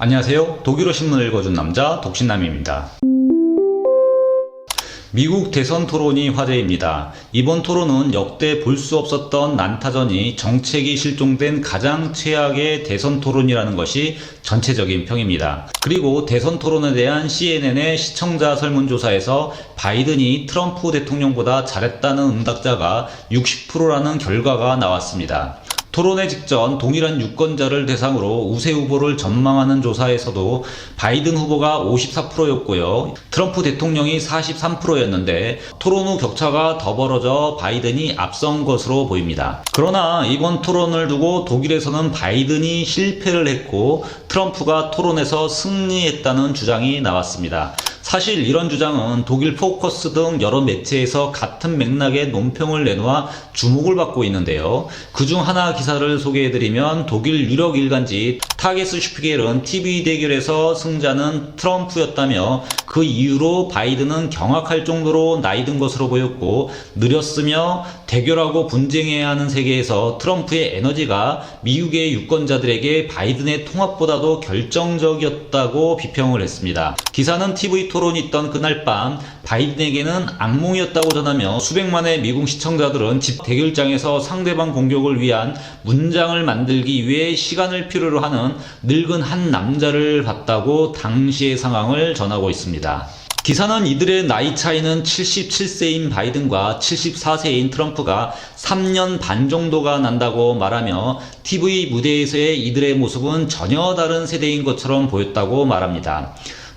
안녕하세요. 독일어 신문을 읽어준 남자 독신남입니다. 미국 대선 토론이 화제입니다. 이번 토론은 역대 볼 수 없었던 난타전이 정책이 실종된 가장 최악의 대선 토론이라는 것이 전체적인 평입니다. 그리고 대선 토론에 대한 CNN의 시청자 설문조사에서 바이든이 트럼프 대통령보다 잘했다는 응답자가 60%라는 결과가 나왔습니다. 토론회 직전 동일한 유권자를 대상으로 우세 후보를 전망하는 조사에서도 바이든 후보가 54%였고요. 트럼프 대통령이 43%였는데 토론 후 격차가 더 벌어져 바이든이 앞선 것으로 보입니다. 그러나 이번 토론을 두고 독일에서는 바이든이 실패를 했고 트럼프가 토론에서 승리했다는 주장이 나왔습니다. 사실 이런 주장은 독일 포커스 등 여러 매체에서 같은 맥락의 논평을 내놓아 주목을 받고 있는데요. 그중 하나 기사를 소개해드리면 독일 유력 일간지 타게스슈피겔은 TV 대결에서 승자는 트럼프였다며 그 이유로 바이든은 경악할 정도로 나이든 것으로 보였고 느렸으며 대결하고 분쟁해야 하는 세계에서 트럼프의 에너지가 미국의 유권자들에게 바이든의 통합보다도 결정적이었다고 비평을 했습니다. 기사는 TV 토론이 있던 그날 밤 바이든에게는 악몽이었다고 전하며 수백만의 미국 시청자들은 집 대결장에서 상대방 공격을 위한 문장을 만들기 위해 시간을 필요로 하는 늙은 한 남자를 봤다고 당시의 상황을 전하고 있습니다. 기사는 이들의 나이 차이는 77세인 바이든과 74세인 트럼프가 3년 반 정도가 난다고 말하며 TV 무대에서의 이들의 모습은 전혀 다른 세대인 것처럼 보였다고 말합니다.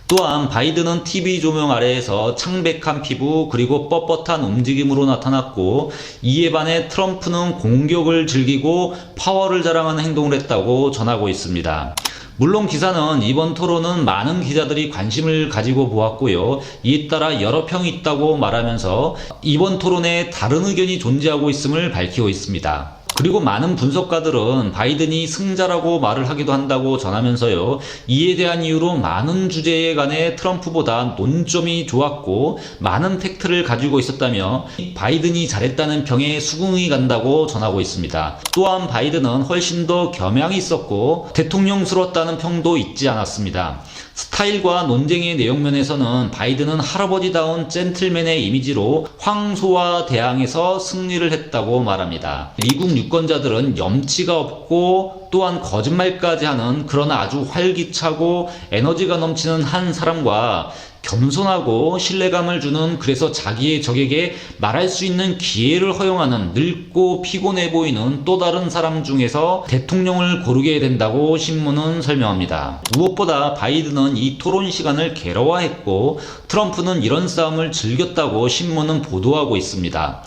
또한 바이든은 TV 조명 아래에서 창백한 피부 그리고 뻣뻣한 움직임으로 나타났고 이에 반해 트럼프는 공격을 즐기고 파워를 자랑하는 행동을 했다고 전하고 있습니다. 물론 기사는 이번 토론은 많은 기자들이 관심을 가지고 보았고요. 이에 따라 여러 평이 있다고 말하면서 이번 토론에 다른 의견이 존재하고 있음을 밝히고 있습니다. 그리고 많은 분석가들은 바이든이 승자라고 말을 하기도 한다고 전하면서요. 이에 대한 이유로 많은 주제에 관해 트럼프보다 논점이 좋았고 많은 팩트를 가지고 있었다며 바이든이 잘했다는 평에 수긍이 간다고 전하고 있습니다. 또한 바이든은 훨씬 더 겸양이 있었고 대통령스러웠다는 평도 있지 않았습니다. 스타일과 논쟁의 내용면에서는 바이든은 할아버지다운 젠틀맨의 이미지로 황소와 대항해서 승리를 했다고 말합니다. 미국 유권자들은 염치가 없고 또한 거짓말까지 하는 그러나 아주 활기차고 에너지가 넘치는 한 사람과 겸손하고 신뢰감을 주는 그래서 자기의 적에게 말할 수 있는 기회를 허용하는 늙고 피곤해 보이는 또 다른 사람 중에서 대통령을 고르게 된다고 신문은 설명합니다. 무엇보다 바이든은 이 토론 시간을 괴로워했고 트럼프는 이런 싸움을 즐겼다고 신문은 보도하고 있습니다.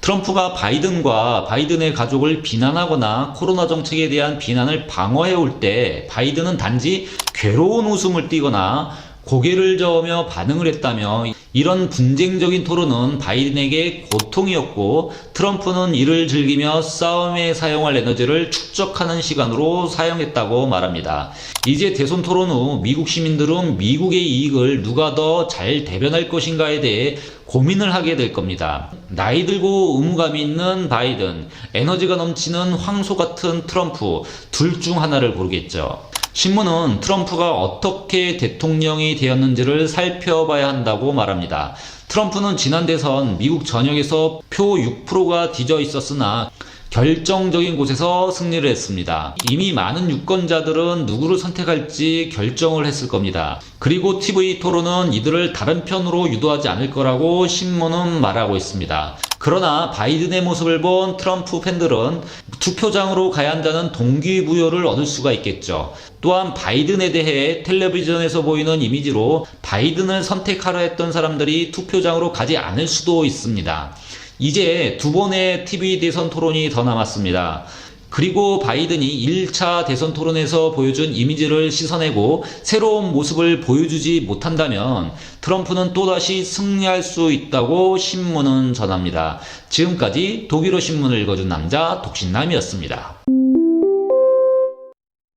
트럼프가 바이든과 바이든의 가족을 비난하거나 코로나 정책에 대한 비난을 방어해 올 때 바이든은 단지 괴로운 웃음을 띠거나 고개를 저으며 반응을 했다며 이런 분쟁적인 토론은 바이든에게 고통이었고 트럼프는 이를 즐기며 싸움에 사용할 에너지를 축적하는 시간으로 사용했다고 말합니다. 이제 대선 토론 후 미국 시민들은 미국의 이익을 누가 더 잘 대변할 것인가에 대해 고민을 하게 될 겁니다. 나이 들고 의무감이 있는 바이든, 에너지가 넘치는 황소 같은 트럼프 둘 중 하나를 고르겠죠. 신문은 트럼프가 어떻게 대통령이 되었는지를 살펴봐야 한다고 말합니다. 트럼프는 지난 대선 미국 전역에서 표 6%가 뒤져 있었으나 결정적인 곳에서 승리를 했습니다. 이미 많은 유권자들은 누구를 선택할지 결정을 했을 겁니다. 그리고 TV 토론은 이들을 다른 편으로 유도하지 않을 거라고 신문은 말하고 있습니다. 그러나 바이든의 모습을 본 트럼프 팬들은 투표장으로 가야 한다는 동기부여를 얻을 수가 있겠죠. 또한 바이든에 대해 텔레비전에서 보이는 이미지로 바이든을 선택하려 했던 사람들이 투표장으로 가지 않을 수도 있습니다. 이제 두 번의 TV 대선 토론이 더 남았습니다. 그리고 바이든이 1차 대선 토론에서 보여준 이미지를 씻어내고 새로운 모습을 보여주지 못한다면 트럼프는 또다시 승리할 수 있다고 신문은 전합니다. 지금까지 독일어 신문을 읽어준 남자 독신남이었습니다.